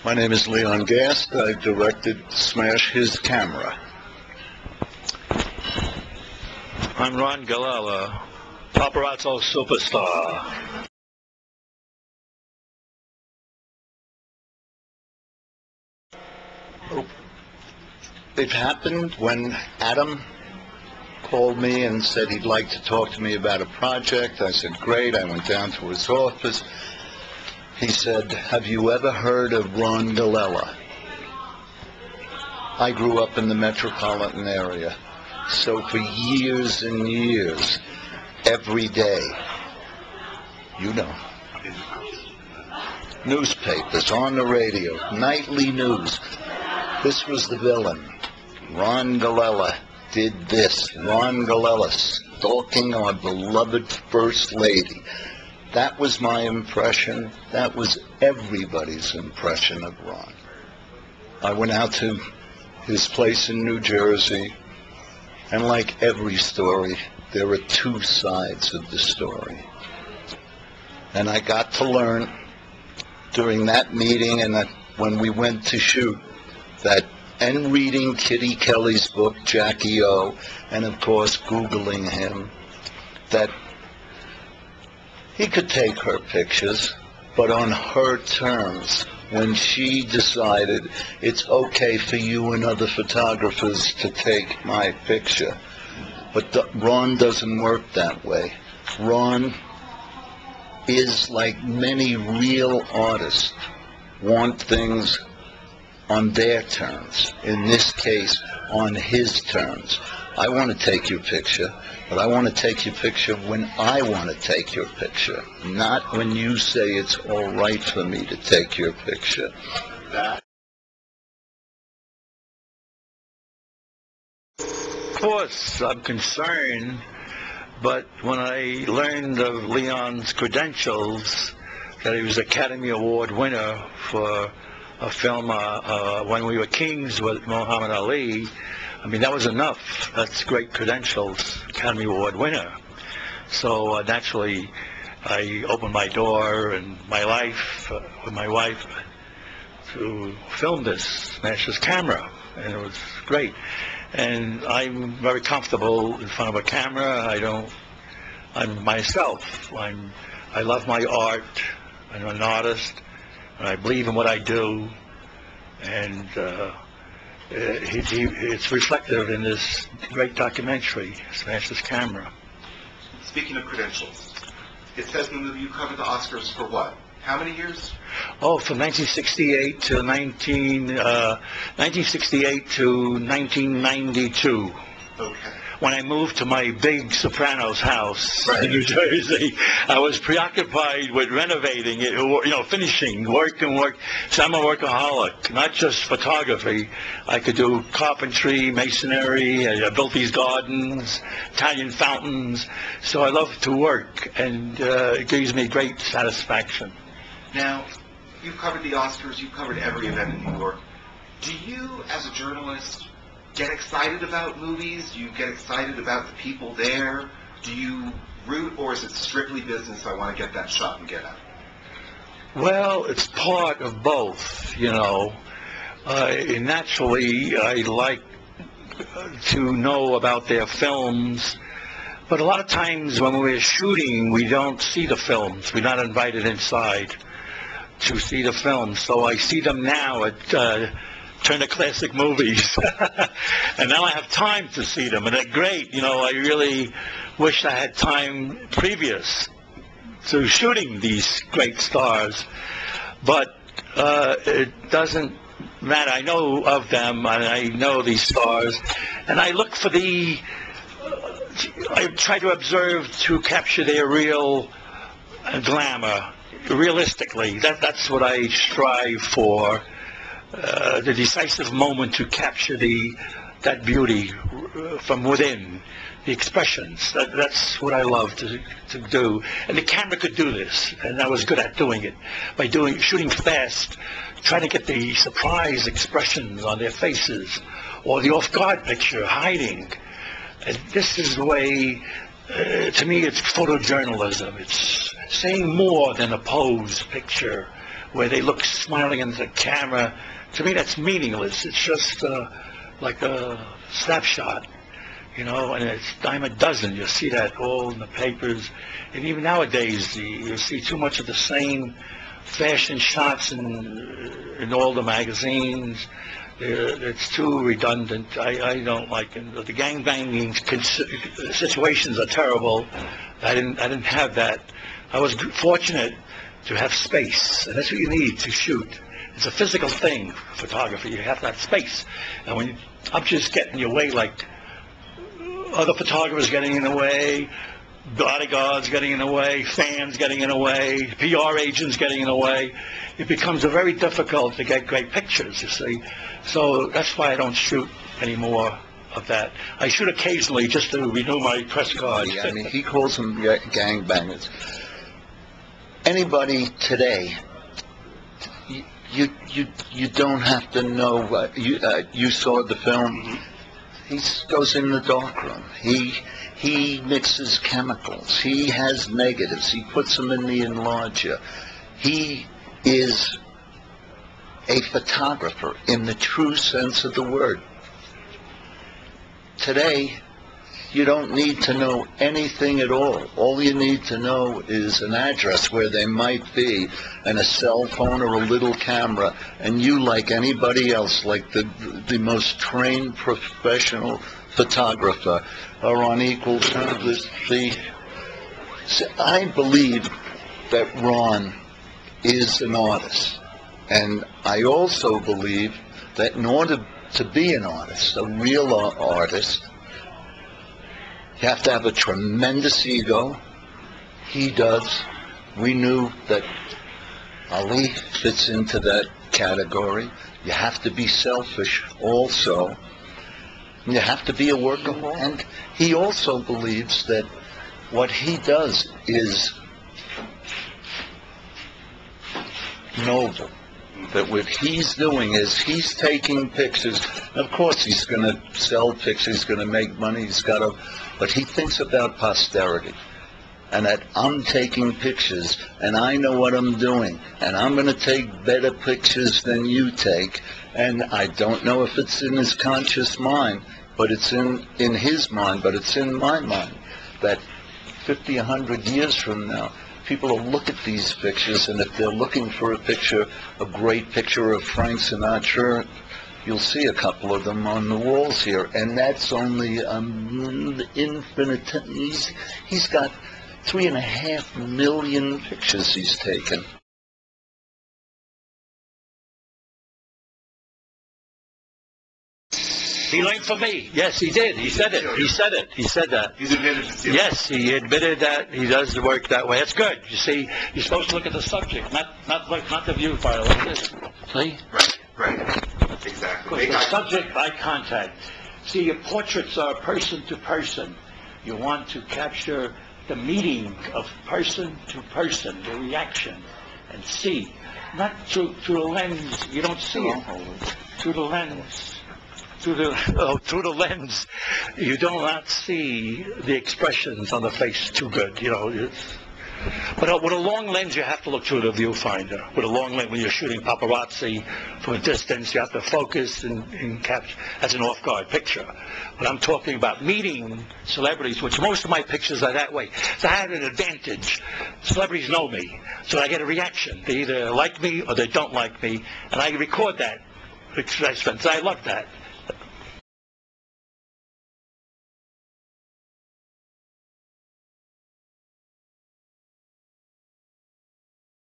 My name is Leon Gast. I directed Smash His Camera. I'm Ron Galella, paparazzo superstar. It happened when Adam called me and said he'd like to talk to me about a project. I said, great. I went down to his office. He said, have you ever heard of Ron Galella? I grew up in the metropolitan area. So for years and years, every day, you know, newspapers, on the radio, nightly news, this was the villain. Ron Galella did this. Ron Galella stalking our beloved First Lady. That was my impression. That was everybody's impression of Ron. I went out to his place in New Jersey, and like every story, there are two sides of the story. And I got to learn during that meeting and when we went to shoot that, and reading Kitty Kelly's book, Jackie O, and of course Googling him, that he could take her pictures, but on her terms. When she decided it's okay for you and other photographers to take my picture. But Ron doesn't work that way. Ron is like many real artists, want things on their terms. In this case, on his terms. I want to take your picture, but I want to take your picture when I want to take your picture, not when you say it's all right for me to take your picture. Of course, I'm concerned, but when I learned of Leon's credentials, that he was Academy Award winner for a film, When We Were Kings with Muhammad Ali, I mean, that was enough. That's great credentials, Academy Award winner. So naturally, I opened my door and my life with my wife to film this, Smash His Camera, and it was great. And I'm very comfortable in front of a camera. I'm myself. I love my art. I'm an artist, and I believe in what I do. And it's reflective in this great documentary, Smash His Camera. Speaking of credentials, it says in the movie you covered the Oscars for what? How many years? Oh, from 1968 to 1968 to 1992. Okay. When I moved to my big Sopranos house Right. in New Jersey, I was preoccupied with renovating it, finishing, work. So I'm a workaholic, not just photography. I could do carpentry, masonry, I built these gardens, Italian fountains. So I love to work, and it gives me great satisfaction. Now, you've covered the Oscars, you've covered every event in New York. Do you, as a journalist, get excited about movies? Do you get excited about the people there? Do you root, or is it strictly business, I want to get that shot and get out? Well, it's part of both, Naturally, I like to know about their films, but a lot of times when we're shooting, we don't see the films. We're not invited inside to see the films. So I see them now at Turner Classic Movies. And now I have time to see them, and they're great. I really wish I had time previous to shooting these great stars. But it doesn't matter. I know of them, and I know these stars. And I look for I try to observe to capture their real glamour, realistically. That's what I strive for. The decisive moment to capture that beauty from within, the expressions. That's what I love to do. And the camera could do this, and I was good at doing it. By shooting fast, trying to get the surprise expressions on their faces, or the off-guard picture, hiding. And this is the way, to me, it's photojournalism. It's saying more than a pose picture where they look smiling into the camera. To me, that's meaningless. It's just like a snapshot, you know, and it's dime a dozen. You see that all in the papers. And even nowadays, you see too much of the same fashion shots in all the magazines. It's too redundant. I don't like it. The gangbanging situations are terrible. I didn't have that. I was fortunate to have space, and that's what you need to shoot. It's a physical thing, photography. You have to have space. And when objects get in your way, like other photographers getting in the way, bodyguards getting in the way, fans getting in the way, PR agents getting in the way, it becomes very difficult to get great pictures, you see. So that's why I don't shoot anymore of that. I shoot occasionally just to renew my press cards. I mean, he calls them gangbangers. Anybody today, you don't have to know. You saw the film. He goes in the darkroom. He mixes chemicals. He has negatives. He puts them in the enlarger. He is a photographer in the true sense of the word. Today, you don't need to know anything at all. All you need to know is an address where they might be, and a cell phone or a little camera, and you, like anybody else, like the most trained professional photographer, are on equal terms. I believe that Ron is an artist, and I also believe that in order to be an artist, a real artist, you have to have a tremendous ego. He does. We knew that Ali fits into that category. You have to be selfish also. You have to be a workaholic. And he also believes that what he does is noble. That what he's doing is he's taking pictures. Of course, he's going to sell pictures. He's going to make money. He's got to, but he thinks about posterity. And that I'm taking pictures, and I know what I'm doing, and I'm going to take better pictures than you take. And I don't know if it's in his conscious mind, but it's in his mind, but it's in my mind, that 50, 100 years from now, people will look at these pictures, and if they're looking for a picture, a great picture of Frank Sinatra, you'll see a couple of them on the walls here, and that's only infinite. He's got 3.5 million pictures he's taken. He learned from me. Yes, he did. He said it. He said it. He said that. He's admitted to stealing. Yes, he admitted that he does work that way. That's good. You see, you're supposed to look at the subject, not the viewfinder like this. See? Right. Exactly. The subject, eye contact. See, your portraits are person to person. You want to capture the meeting of person to person, the reaction, and see. Not through the lens. You don't see it. Through the lens. Through the lens, you do not see the expressions on the face too good, you know. But with a long lens, you have to look through the viewfinder. With a long lens, when you're shooting paparazzi from a distance, you have to focus and capture as an off-guard picture. But I'm talking about meeting celebrities, which most of my pictures are that way. So I have an advantage. Celebrities know me, so I get a reaction. They either like me or they don't like me, and I record that. I love that.